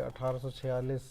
1846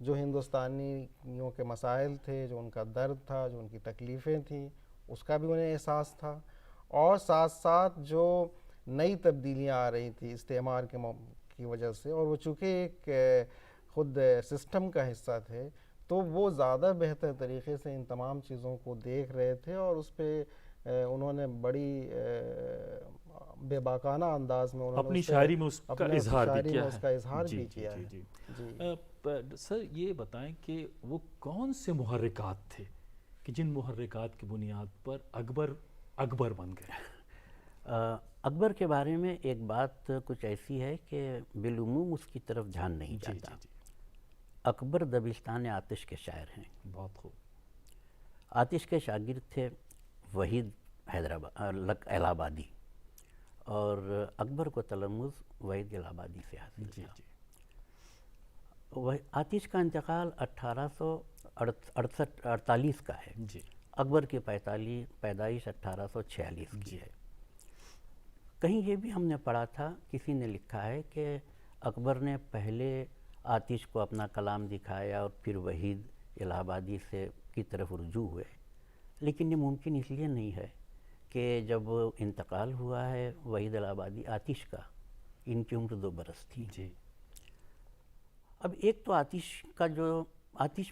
جو ہندوستانیوں کے مسائل تھے، جو ان کا درد تھا، جو ان کی تکلیفیں تھیں، اس کا بھی انہیں احساس تھا، اور ساتھ ساتھ جو نئی تبدیلیاں آ رہی تھیں استعمار کی وجہ سے، اور وہ چونکہ ایک خود سسٹم کا حصہ تھے، تو وہ زیادہ بہتر طریقے سے ان تمام چیزوں کو دیکھ رہے تھے، اور اس پہ انہوں نے بڑی بے باکانہ انداز میں انہوں نے اپنی اس پہ شاعری میں اس کا اپنے اظہار بھی شاعری کیا میں اس کا اظہار جی بھی جی کیا جی ہے۔ جی جی سر یہ بتائیں کہ وہ کون سے محرکات تھے کہ جن محرکات کی بنیاد پر اکبر بن گئے؟ اکبر کے بارے میں ایک بات کچھ ایسی ہے کہ بالعموم اس کی طرف دھیان نہیں جی جاتا۔ جی جی اکبر دبستان آتش کے شاعر ہیں۔ بہت خوب۔ آتش کے شاگرد تھے وحید الہ آبادی، اور اکبر کو تلمذ وحید الہ آبادی سے حاصل جی تھا۔ جی آتش کا انتقال 1848 کا ہے، جی اکبر کی پیدائش 1846 کی ہے۔ کہیں یہ بھی ہم نے پڑھا تھا، کسی نے لکھا ہے کہ اکبر نے پہلے آتش کو اپنا کلام دکھایا اور پھر وحید الہ آبادی سے کی طرف رجوع ہوئے، لیکن یہ ممکن اس لیے نہیں ہے کہ جب انتقال ہوا ہے وحید الہ آبادی آتش کا، ان کی عمر 2 برس تھی۔ جی اب ایک تو آتش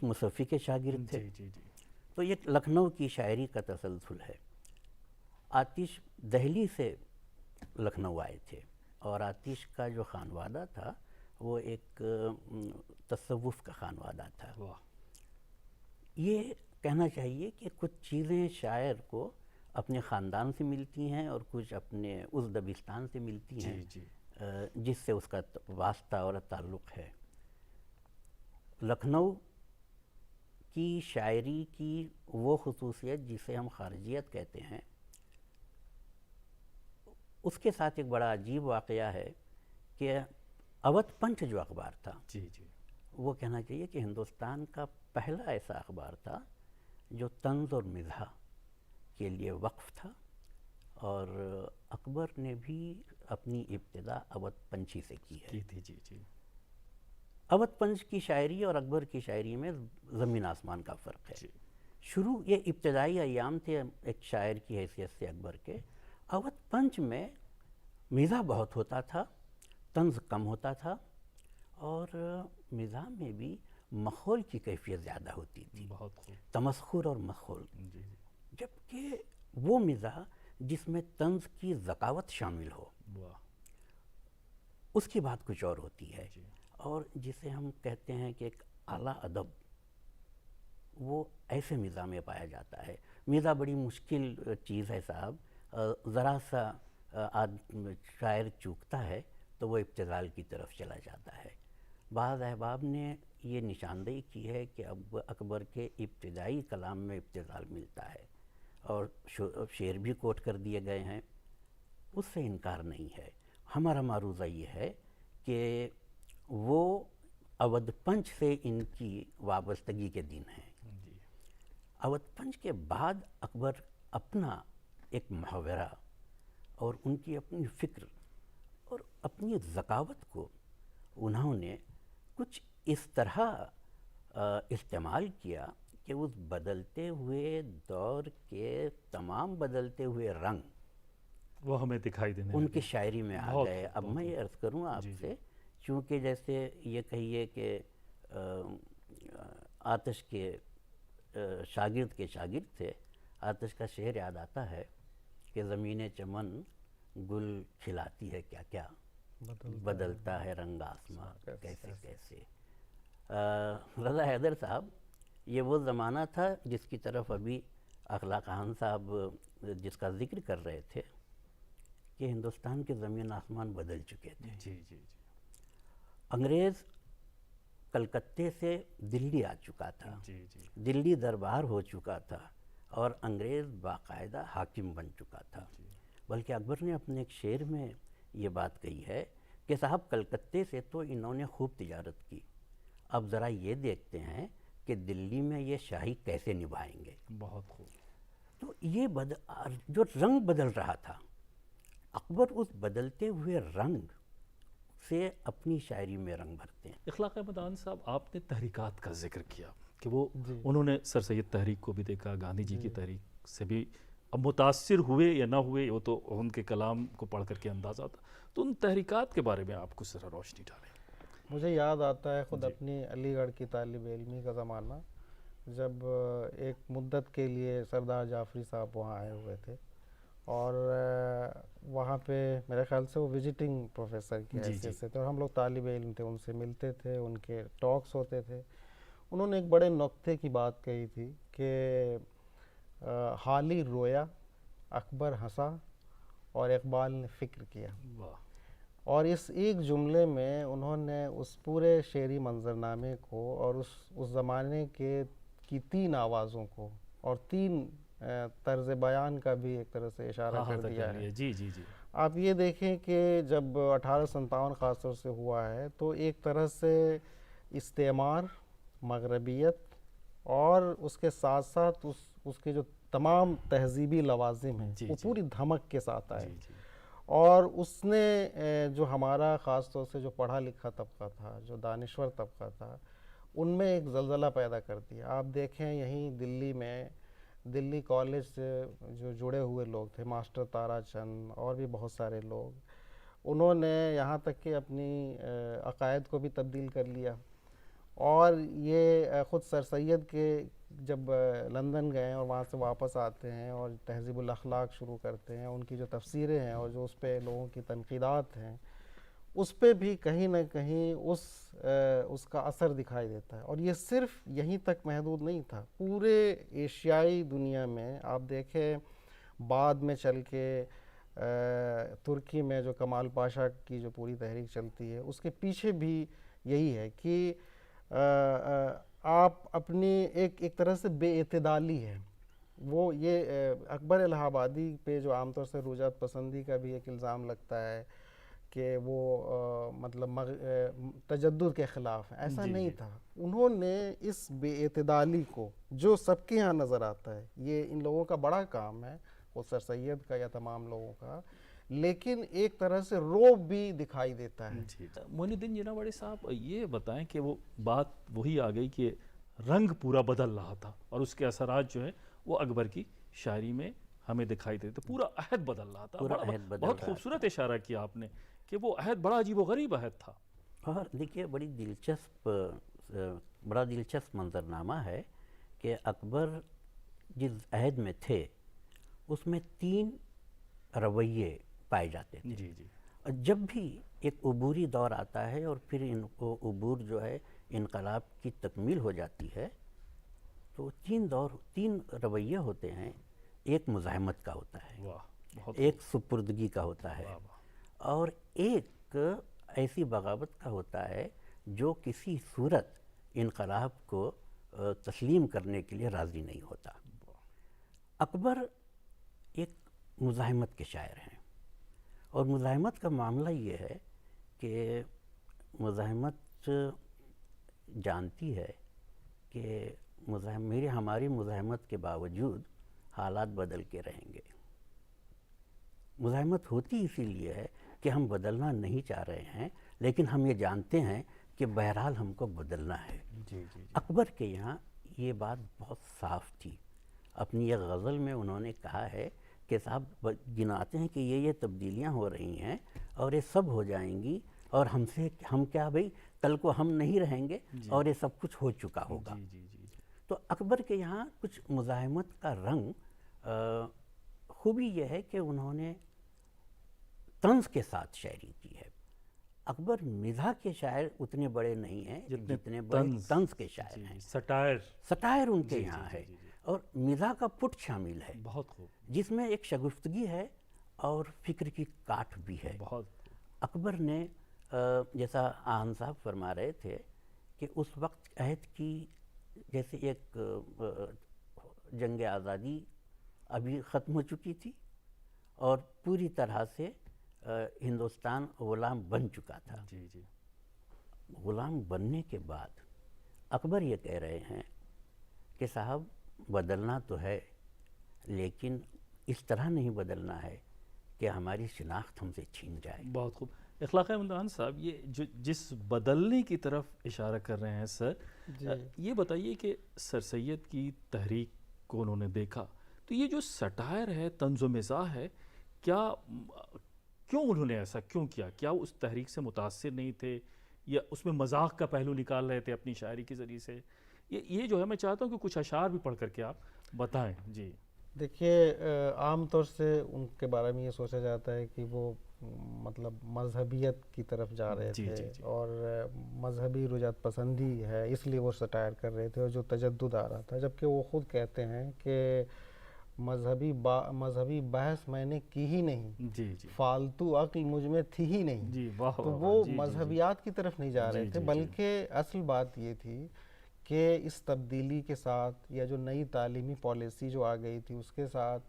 مصفی کے شاگرد تھے، جی جی جی تو ایک لکھنؤ کی شاعری کا تسلسل ہے۔ آتش دہلی سے لکھنؤ آئے تھے، اور آتش کا جو خانوادہ تھا وہ ایک تصوف کا خانوادہ تھا۔ واہ۔ یہ کہنا چاہیے کہ کچھ چیزیں شاعر کو اپنے خاندان سے ملتی ہیں اور کچھ اپنے اس دبستان سے ملتی ہیں جی جس سے اس کا واسطہ اور تعلق ہے۔ لکھنؤ کی شاعری کی وہ خصوصیت جسے ہم خارجیت کہتے ہیں، اس کے ساتھ ایک بڑا عجیب واقعہ ہے کہ اودھ پنچ جو اخبار تھا، جی جی وہ کہنا چاہیے کہ ہندوستان کا پہلا ایسا اخبار تھا جو طنز اور مزاح کے لیے وقف تھا، اور اکبر نے بھی اپنی ابتدا اودھ پنچی سے کی ہے۔ کی تھی جی جی اودھ پنچ کی شاعری اور اکبر کی شاعری میں زمین آسمان کا فرق ہے۔ جی شروع یہ ابتدائی ایام تھے ایک شاعر کی حیثیت سے اکبر کے، اودھ پنچ میں مزاح بہت ہوتا تھا، طنز کم ہوتا تھا، اور مزاح میں بھی مخول کی کیفیت زیادہ ہوتی تھی، بہت خوب۔ تمسخر اور مخول، جی جی جبکہ وہ مزاح جس میں طنز کی ذکاوت شامل ہو واہ۔ اس کی بات کچھ اور ہوتی ہے، جی اور جسے ہم کہتے ہیں کہ ایک اعلیٰ ادب، وہ ایسے مزاح میں پایا جاتا ہے۔ مزاح بڑی مشکل چیز ہے صاحب، ذرا سا شاعر چوکتا ہے تو وہ ابتذال کی طرف چلا جاتا ہے۔ بعض احباب نے یہ نشاندہی کی ہے کہ اب اکبر کے ابتدائی کلام میں ابتذال ملتا ہے، اور شعر بھی کوٹ کر دیے گئے ہیں، اس سے انکار نہیں ہے۔ ہمارا معروضہ یہ ہے کہ وہ اودھ پنچ سے ان کی وابستگی کے دن ہیں۔ جی اودھ پنچ کے بعد اکبر اپنا ایک محاورہ اور ان کی اپنی فکر اور اپنی ذکاوت کو انہوں نے کچھ اس طرح استعمال کیا کہ اس بدلتے ہوئے دور کے تمام بدلتے ہوئے رنگ وہ ہمیں دکھائی دینے ان لگے۔ کی شاعری میں آ بہت گئے۔ اب بہت میں یہ عرض کروں آپ جی جی سے، چونکہ جیسے یہ کہیے کہ آتش کے شاگرد کے شاگرد تھے، آتش کا شعر یاد آتا ہے کہ زمین چمن گل کھلاتی ہے کیا کیا، بدلتا ہے رنگ آسماں کیسے کیسے۔ رضا حیدر صاحب، یہ وہ زمانہ تھا جس کی طرف ابھی اخلاق خان صاحب جس کا ذکر کر رہے تھے کہ ہندوستان کے زمین آسمان بدل چکے تھے۔ جی جی جی انگریز کلکتے سے دلی آ چکا تھا، جی جی دلی دربار ہو چکا تھا، اور انگریز باقاعدہ حاکم بن چکا تھا۔ بلکہ اکبر نے اپنے ایک شعر میں یہ بات کہی ہے کہ صاحب کلکتے سے تو انہوں نے خوب تجارت کی، اب ذرا یہ دیکھتے ہیں کہ دلی میں یہ شاہی کیسے نبھائیں گے۔ بہت خوب۔ تو یہ جو رنگ بدل رہا تھا، اکبر اس بدلتے ہوئے رنگ سے اپنی شاعری میں رنگ بھرتے ہیں۔ اخلاق احمدان صاحب، آپ نے تحریکات کا ذکر کیا کہ وہ انہوں نے سر سید تحریک کو بھی دیکھا، گاندھی جی کی تحریک سے بھی اب متاثر ہوئے یا نہ ہوئے وہ تو ان کے کلام کو پڑھ کر کے اندازہ تھا، تو ان تحریکات کے بارے میں آپ کو ذرا روشنی ڈالیں۔ مجھے یاد آتا ہے خود اپنی علی گڑھ کی طالب علمی کا زمانہ، جب ایک مدت کے لیے سردار جعفری صاحب وہاں آئے ہوئے تھے، اور وہاں پہ میرے خیال سے وہ وزٹنگ پروفیسر کی حیثیت سے تھے، اور ہم لوگ طالب علم تھے، ان سے ملتے تھے، ان کے ٹاکس ہوتے تھے۔ انہوں نے ایک بڑے نکتے کی بات کہی تھی کہ حالی رویا، اکبر ہنسا اور اقبال نے فکر کیا۔ اور اس ایک جملے میں انہوں نے اس پورے شعری منظرنامے کو اور اس زمانے کی 3 آوازوں کو اور 3 طرز بیان کا بھی ایک طرح سے اشارہ کر دیا ہے۔ جی جی جی، آپ یہ دیکھیں کہ جب 1857 خاص طور سے ہوا ہے تو ایک طرح سے استعمار، مغربیت اور اس کے ساتھ ساتھ اس کے جو تمام تہذیبی لوازم ہیں وہ پوری دھمک کے ساتھ آئے، اور اس نے جو ہمارا خاص طور سے جو پڑھا لکھا طبقہ تھا، جو دانشور طبقہ تھا، ان میں ایک زلزلہ پیدا کر دیا۔ آپ دیکھیں یہیں دلی میں، دلی کالج سے جو جڑے ہوئے لوگ تھے، ماسٹر تارا چند اور بھی بہت سارے لوگ، انہوں نے یہاں تک کہ اپنی عقائد کو بھی تبدیل کر لیا، اور یہ خود سر سید کے جب لندن گئے اور وہاں سے واپس آتے ہیں اور تہذیب الاخلاق شروع کرتے ہیں، ان کی جو تفسیریں ہیں اور جو اس پہ لوگوں کی تنقیدات ہیں، اس پہ بھی کہیں نہ کہیں اس کا اثر دکھائی دیتا ہے۔ اور یہ صرف یہیں تک محدود نہیں تھا، پورے ایشیائی دنیا میں آپ دیکھیں، بعد میں چل کے ترکی میں جو کمال پاشا کی جو پوری تحریک چلتی ہے، اس کے پیچھے بھی یہی ہے کہ آپ اپنی ایک طرح سے بے اعتدالی ہے۔ وہ یہ اکبر الہ آبادی پہ جو عام طور سے رجعت پسندی کا بھی ایک الزام لگتا ہے کہ وہ مطلب تجدد کے خلاف ہے، ایسا نہیں تھا۔ انہوں نے اس بے اعتدالی کو، جو سب کے یہاں نظر آتا ہے، یہ ان لوگوں کا بڑا کام ہے، وہ سر سید کا یا تمام لوگوں کا، لیکن ایک طرح سے روب بھی دکھائی دیتا ہے۔ معین الدین جناواڑی صاحب، یہ بتائیں کہ وہ بات وہی آ گئی کہ رنگ پورا بدل رہا تھا اور اس کے اثرات جو ہیں وہ اکبر کی شاعری میں ہمیں دکھائی دیتے، پورا عہد بدل رہا تھا۔ بہت خوبصورت اشارہ کیا آپ نے کہ وہ عہد بڑا عجیب و غریب عہد تھا۔ اور دیکھیے، بڑا دلچسپ منظرنامہ ہے کہ اکبر جس عہد میں تھے اس میں 3 رویے پائے جاتے تھے۔ جی جی، جب بھی ایک عبوری دور آتا ہے اور پھر وہ عبور جو ہے انقلاب کی تکمیل ہو جاتی ہے، تو 3 رویے ہوتے ہیں۔ ایک مزاحمت کا ہوتا ہے، ایک سپردگی کا ہوتا ہے، اور ایک ایسی بغاوت کا ہوتا ہے جو کسی صورت انقلاب کو تسلیم کرنے کے لیے راضی نہیں ہوتا۔ اکبر ایک مزاحمت کے شاعر ہیں، اور مزاحمت کا معاملہ یہ ہے کہ مزاحمت جانتی ہے کہ ہماری مزاحمت کے باوجود حالات بدل کے رہیں گے۔ مزاحمت ہوتی اسی لیے ہے کہ ہم بدلنا نہیں چاہ رہے ہیں، لیکن ہم یہ جانتے ہیں کہ بہرحال ہم کو بدلنا ہے۔ اکبر کے یہاں یہ بات بہت صاف تھی۔ اپنی ایک غزل میں انہوں نے کہا ہے کہ صاحب گناتے ہیں کہ یہ تبدیلیاں ہو رہی ہیں اور یہ سب ہو جائیں گی، اور ہم کیا بھئی کل کو ہم نہیں رہیں گے اور یہ سب کچھ ہو چکا ہوگا۔ تو اکبر کے یہاں کچھ مزاحمت کا رنگ، خوبی یہ ہے کہ انہوں نے طنز کے ساتھ شاعری کی ہے۔ اکبر مزاح کے شاعر اتنے بڑے نہیں ہیں جتنے بڑے طنز کے شاعر ہیں۔ سٹائر ان کے یہاں ہے، اور مزاح کا پٹ شامل ہے، بہت خوب، جس میں ایک شگفتگی ہے اور فکر کی کاٹ بھی ہے۔ اکبر نے جیسا آہن صاحب فرما رہے تھے کہ اس وقت عہد کی جیسے ایک جنگ آزادی ابھی ختم ہو چکی تھی اور پوری طرح سے ہندوستان غلام بن چکا تھا۔ غلام بننے کے بعد اکبر یہ کہہ رہے ہیں کہ صاحب بدلنا تو ہے، لیکن اس طرح نہیں بدلنا ہے کہ ہماری شناخت ہم سے چھین جائے۔ بہت خوب۔ اخلاق امتحان صاحب، یہ جس بدلنے کی طرف اشارہ کر رہے ہیں سر، یہ بتائیے کہ سر سید کی تحریک کو انہوں نے دیکھا تو یہ جو سٹائر ہے، طنز و مزاح ہے، کیوں انہوں نے ایسا کیوں کیا؟ کیا اس تحریک سے متاثر نہیں تھے یا اس میں مذاق کا پہلو نکال رہے تھے اپنی شاعری کے ذریعے سے؟ یہ جو ہے میں چاہتا ہوں کہ کچھ اشعار بھی پڑھ کر کے آپ بتائیں. جی دیکھیے، عام طور سے ان کے بارے میں یہ سوچا جاتا ہے کہ وہ مطلب مذہبیت کی طرف جا رہے تھے اور مذہبی رجعت پسندی ہے، اس لیے وہ سٹائر کر رہے تھے اور جو تجدد آ رہا تھا، جبکہ وہ خود کہتے ہیں کہ مذہبی بحث میں نے کی ہی نہیں، فالتو عقل مجھ میں تھی ہی نہیں. تو وہ مذہبیات کی طرف نہیں جا رہے تھے، بلکہ اصل بات یہ تھی کہ اس تبدیلی کے ساتھ یا جو نئی تعلیمی پالیسی جو آ گئی تھی اس کے ساتھ،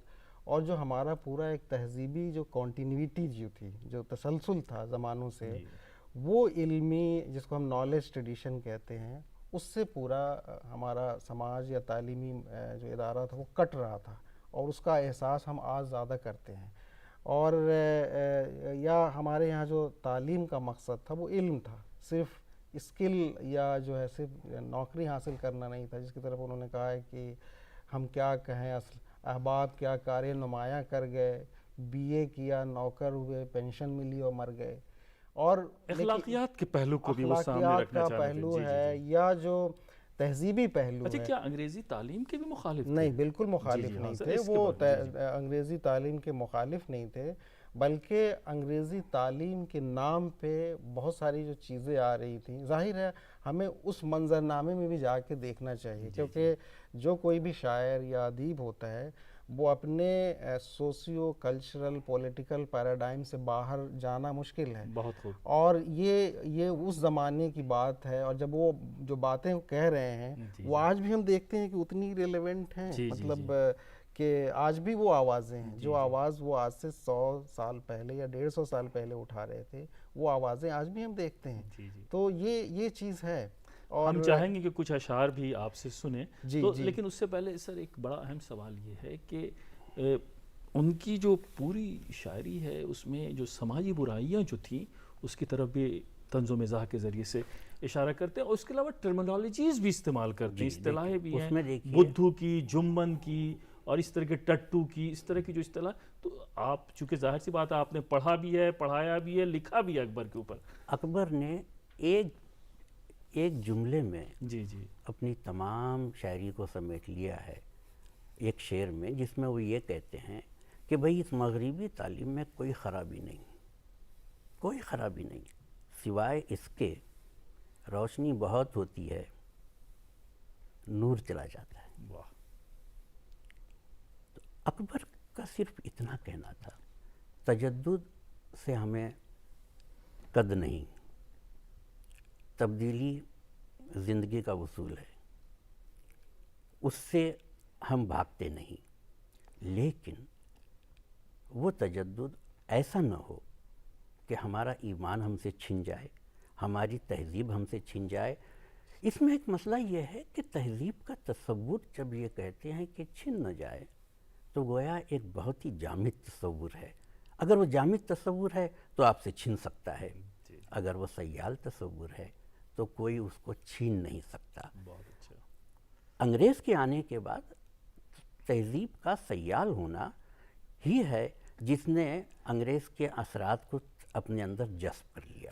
اور جو ہمارا پورا ایک تہذیبی جو کنٹینیوٹی جو تھی، جو تسلسل تھا زمانوں سے، وہ علمی جس کو ہم نالج ٹریڈیشن کہتے ہیں، اس سے پورا ہمارا سماج یا تعلیمی جو ادارہ تھا وہ کٹ رہا تھا، اور اس کا احساس ہم آج زیادہ کرتے ہیں. اور یا ہمارے یہاں جو تعلیم کا مقصد تھا وہ علم تھا، صرف اسکل یا جو ہے صرف نوکری حاصل کرنا نہیں تھا، جس کی طرف انہوں نے کہا ہے کہ ہم کیا کہیں، اصل احباب کیا کارے نمایاں کر گئے، بی اے کیا نوکر ہوئے، پینشن ملی اور مر گئے. اور اخلاقیات کے پہلو کو بھی وہ سامنے رکھنا چاہتے ہیں. پہلو ہے یا جو تہذیبی پہلو اچھا، ہے. کیا انگریزی تعلیم کے بھی مخالف تھے؟ نہیں، بالکل مخالف نہیں تھے وہ، انگریزی تعلیم کے مخالف نہیں تھے، بلکہ انگریزی تعلیم کے نام پہ بہت ساری جو چیزیں آ رہی تھیں، ظاہر ہے ہمیں اس منظرنامے میں بھی جا کے دیکھنا چاہیے، کیونکہ جو کوئی بھی شاعر یا ادیب ہوتا ہے وہ اپنے سوسیو کلچرل پولیٹیکل پیراڈائم سے باہر جانا مشکل ہے. بہت خوب. اور یہ اس زمانے کی بات ہے، اور جب وہ جو باتیں کہہ رہے ہیں وہ آج بھی ہم دیکھتے ہیں کہ اتنی ریلیونٹ ہیں، مطلب کہ آج بھی وہ آوازیں ہیں، جو آواز وہ آج سے 100 سال پہلے یا 150 سال پہلے اٹھا رہے تھے، وہ آوازیں آج بھی ہم دیکھتے ہیں. تو یہ چیز ہے. اور ہم چاہیں گے کہ کچھ اشعار بھی آپ سے سنیں، لیکن اس سے پہلے سر ایک بڑا اہم سوال یہ ہے کہ ان کی جو پوری شاعری ہے اس میں جو سماجی برائیاں جو تھیں اس کی طرف بھی طنز و مزاح کے ذریعے سے اشارہ کرتے ہیں، اور اس کے علاوہ ٹرمینالوجیز بھی استعمال کرتے ہیں، اصطلاحیں بھی ہیں، بدھو کی، جمن کی، اور اس طرح کے ٹٹو کی، اس طرح کی جو اصطلاح. تو آپ چونکہ ظاہر سی بات ہے آپ نے پڑھا بھی ہے، پڑھایا بھی ہے، لکھا بھی ہے اکبر کے اوپر. اکبر نے ایک جملے میں اپنی تمام شاعری کو سمیٹ لیا ہے ایک شعر میں، جس میں وہ یہ کہتے ہیں کہ بھئی اس مغربی تعلیم میں کوئی خرابی نہیں، کوئی خرابی نہیں، سوائے اس کے روشنی بہت ہوتی ہے، نور چلا جاتا ہے. واہ. تو اکبر کا صرف اتنا کہنا تھا، تجدد سے ہمیں قد نہیں، تبدیلی زندگی کا اصول ہے، اس سے ہم بھاگتے نہیں، لیکن وہ تجدد ایسا نہ ہو کہ ہمارا ایمان ہم سے چھن جائے، ہماری تہذیب ہم سے چھن جائے. اس میں ایک مسئلہ یہ ہے کہ تہذیب کا تصور جب یہ کہتے ہیں کہ چھن نہ جائے تو گویا ایک بہت ہی جامد تصور ہے. اگر وہ جامد تصور ہے تو آپ سے چھن سکتا ہے، اگر وہ سیال تصور ہے تو کوئی اس کو چھین نہیں سکتا. انگریز کے آنے کے بعد تہذیب کا سیال ہونا ہی ہے جس نے انگریز کے اثرات کو اپنے اندر جذب کر لیا.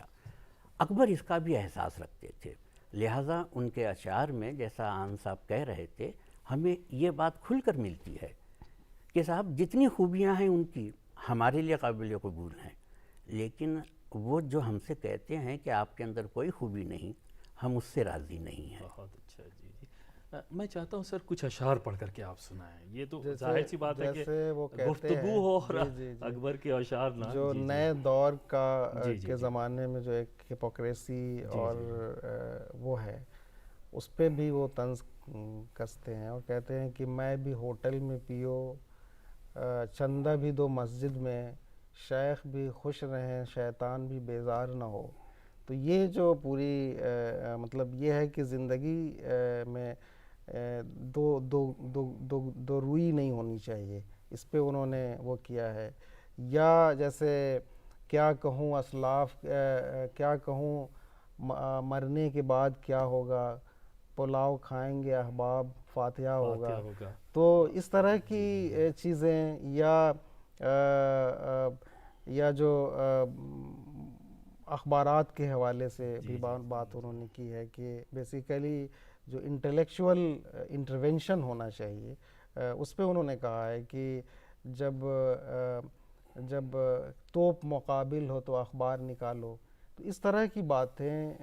اکبر اس کا بھی احساس رکھتے تھے، لہٰذا ان کے اشعار میں جیسا آن صاحب کہہ رہے تھے، ہمیں یہ بات کھل کر ملتی ہے کہ صاحب جتنی خوبیاں ہیں ان کی ہمارے لیے قابل قبول ہیں، لیکن وہ جو ہم سے کہتے ہیں کہ آپ کے اندر کوئی خوبی نہیں، ہم اس سے راضی نہیں ہیں. بہت اچھا. میں چاہتا ہوں سر کچھ اشعار پڑھ کر کے آپ سنائیں. یہ تو ظاہر سی بات ہے کہ گفتگو ہو اور اکبر کے اشعار نہ، جو نئے دور کا کے زمانے میں جو ایک ہپوکریسی اور وہ ہے، اس پہ بھی وہ طنز کستے ہیں اور کہتے ہیں کہ میں بھی ہوٹل میں پیو، چندہ بھی دو مسجد میں، شیخ بھی خوش رہیں دشیطان بھی بیزار نہ ہو. تو یہ جو پوری مطلب یہ ہے کہ زندگی میں دو روئی نہیں ہونی چاہیے، اس پہ انہوں نے وہ کیا ہے. یا جیسے کیا کہوں اسلاف کیا کہوں مرنے کے بعد کیا ہوگا، پلاؤ کھائیں گے احباب فاتحہ ہوگا. تو اس طرح کی چیزیں یا جو اخبارات کے حوالے سے بھی بات انہوں نے کی ہے کہ بیسیکلی جو انٹلیکچول انٹرونشن ہونا چاہیے اس پہ انہوں نے کہا ہے کہ جب توپ مقابل ہو تو اخبار نکالو. تو اس طرح کی باتیں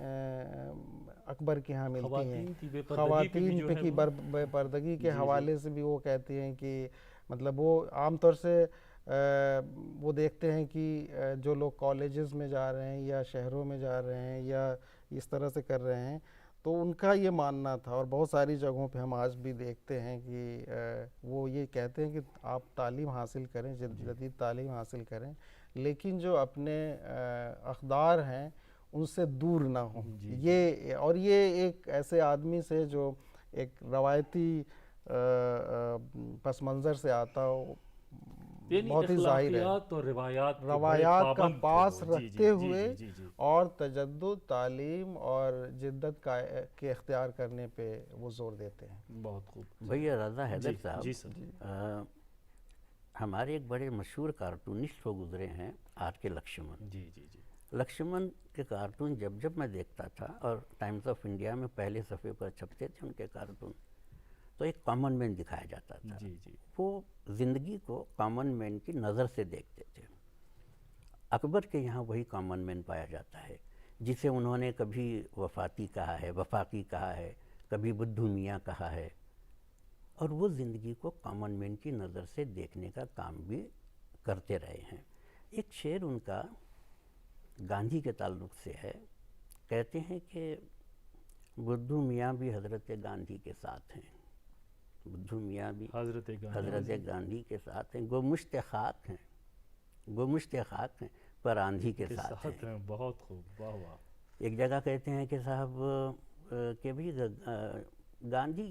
اکبر کے ہاں ملتی ہیں. خواتین پہ کی بے پردگی کے حوالے سے بھی وہ کہتے ہیں کہ مطلب وہ عام طور سے وہ دیکھتے ہیں کہ جو لوگ کالجز میں جا رہے ہیں یا شہروں میں جا رہے ہیں یا اس طرح سے کر رہے ہیں، تو ان کا یہ ماننا تھا، اور بہت ساری جگہوں پہ ہم آج بھی دیکھتے ہیں کہ وہ یہ کہتے ہیں کہ آپ تعلیم حاصل کریں، جدید تعلیم حاصل کریں، لیکن جو اپنے اقدار ہیں ان سے دور نہ ہوں. یہ ایک ایسے آدمی سے جو ایک روایتی پس منظر سے آتا ہو، بہت ہی ظاہر ہے، اور روایات کا پاس رکھتے ہوئے اور تجدد، تعلیم اور جدت کے اختیار کرنے پہ وہ زور دیتے ہیں. بہت خوب. بھیا رضا حیدر صاحب ہمارے ایک بڑے مشہور کارٹونسٹ ہو گزرے ہیں آر کے لکشمن. لکشمن کے کارٹون جب میں دیکھتا تھا، اور ٹائمز آف انڈیا میں پہلے صفحے پر چھپتے تھے ان کے کارٹون، تو ایک کامن مین دکھایا جاتا تھا. وہ زندگی کو کامن مین کی نظر سے دیکھتے تھے. اکبر کے یہاں وہی کامن مین پایا جاتا ہے جسے انہوں نے کبھی وفاقی کہا ہے، کبھی بدھو میاں کہا ہے، اور وہ زندگی کو کامن مین کی نظر سے دیکھنے کا کام بھی کرتے رہے ہیں. ایک شعر ان کا گاندھی کے تعلق سے ہے. کہتے ہیں کہ بدھو میاں بھی حضرت گاندھی کے ساتھ ہیں، بدھو میاں بھی حضرت گاندھی کے ساتھ ہیں، گمشت خاک ہیں پر آندھی کے ساتھ ہیں. بہت خوب، واہ واہ. ایک جگہ کہتے ہیں کہ صاحب کہ بھی گاندھی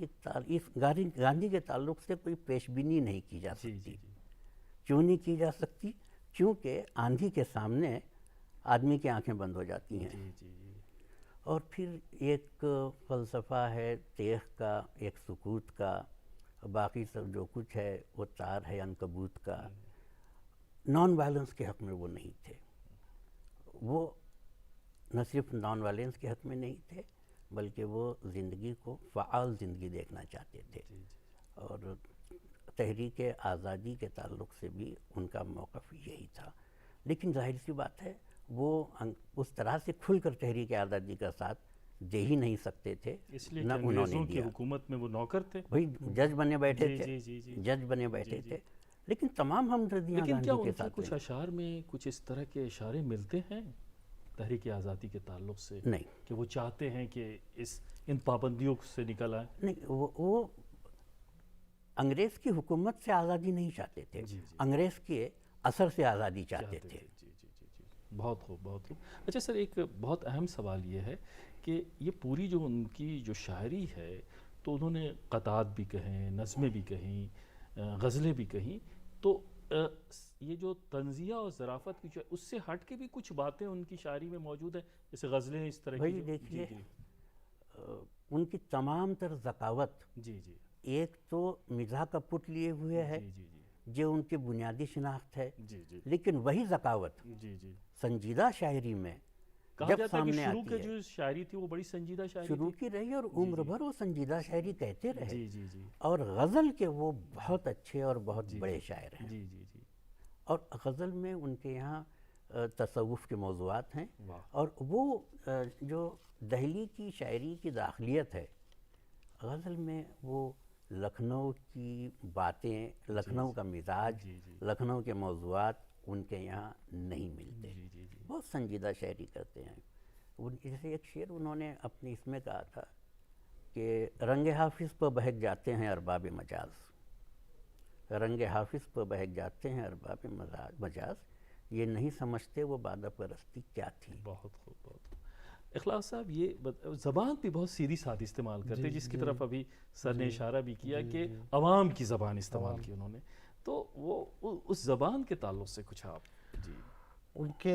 کے تعلق سے کوئی پیش بینی نہیں کی جا سکتی. کیوں نہیں کی جا سکتی؟ کیونکہ آندھی کے سامنے آدمی کی آنکھیں بند ہو جاتی ہیں. اور پھر ایک فلسفہ ہے تیغ کا، ایک سکوت کا، باقی سب جو کچھ ہے وہ تار ہے عنکبوت کا. نان وائلنس کے حق میں وہ نہیں تھے. وہ نہ صرف نان وائلنس کے حق میں نہیں تھے بلکہ وہ زندگی کو فعال زندگی دیکھنا چاہتے تھے. اور تحریک آزادی کے تعلق سے بھی ان کا موقف یہی تھا. لیکن ظاہر سی بات ہے وہ اس طرح سے کھل کر تحریک آزادی کا ساتھ دے ہی نہیں سکتے تھے، اس لیے نہ کہ انہوں نے انگریزوں کی دیا. حکومت میں وہ نوکر تھے، وہی جج بنے بیٹھے تھے. لیکن تمام ہمدردیاں لیکن کیا گاندھی کے ان کے ساتھ کچھ اشعار میں کچھ اس طرح کے اشارے ملتے ہیں تحریک آزادی کے تعلق سے نہیں کہ وہ چاہتے ہیں کہ ان پابندیوں سے نکل آئے؟ نہیں، وہ انگریز کی حکومت سے آزادی نہیں چاہتے تھے، انگریز کے اثر سے آزادی چاہتے تھے. بہت خوب، بہت خوب. اچھا سر، ایک بہت اہم سوال یہ ہے کہ یہ پوری جو ان کی جو شاعری ہے، تو انہوں نے قطعات بھی کہیں، نظمیں بھی کہیں، غزلیں بھی کہیں، تو یہ جو طنزیہ اور ظرافت کی جو اس سے ہٹ کے بھی کچھ باتیں ان کی شاعری میں موجود ہیں، جیسے غزلیں اس طرح کی. دیکھیے ان کی تمام تر ذکاوت ایک تو مزاح کا پٹ لیے ہوئے ہے جو ان کی بنیادی شناخت ہے، لیکن وہی ذکاوت سنجیدہ شاعری میں جب سامنے آتی ہے. شروع کے جو شاعری تھی وہ بڑی سنجیدہ شاعری شروع کی رہی اور عمر بھر وہ سنجیدہ شاعری کہتے رہے. اور غزل کے وہ بہت اچھے اور بہت بڑے شاعر ہیں. اور غزل میں ان کے یہاں تصوف کے موضوعات ہیں، اور وہ جو دہلی کی شاعری کی داخلیت ہے غزل میں، وہ لکھنؤ کی باتیں، لکھنؤ کا مزاج، لکھنؤ کے موضوعات ان کے یہاں نہیں ملتے. بہت سنجیدہ شاعری کرتے ہیں. جیسے ایک شعر انہوں نے اپنی اس میں کہا تھا کہ رنگ حافظ پر بہک جاتے ہیں ارباب مجاز، رنگ حافظ پر بہک جاتے ہیں ارباب مجاز، یہ نہیں سمجھتے وہ بادہ پرستی کیا تھی. بہت خوب، بہت خوب. اخلاق صاحب، یہ زبان بھی بہت سیدھی سادھی استعمال کرتے ہیں، جس کی طرف ابھی سر نے اشارہ بھی کیا کہ عوام کی زبان استعمال کی انہوں نے، تو وہ اس زبان کے تعلق سے کچھ آپ. ان کے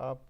آپ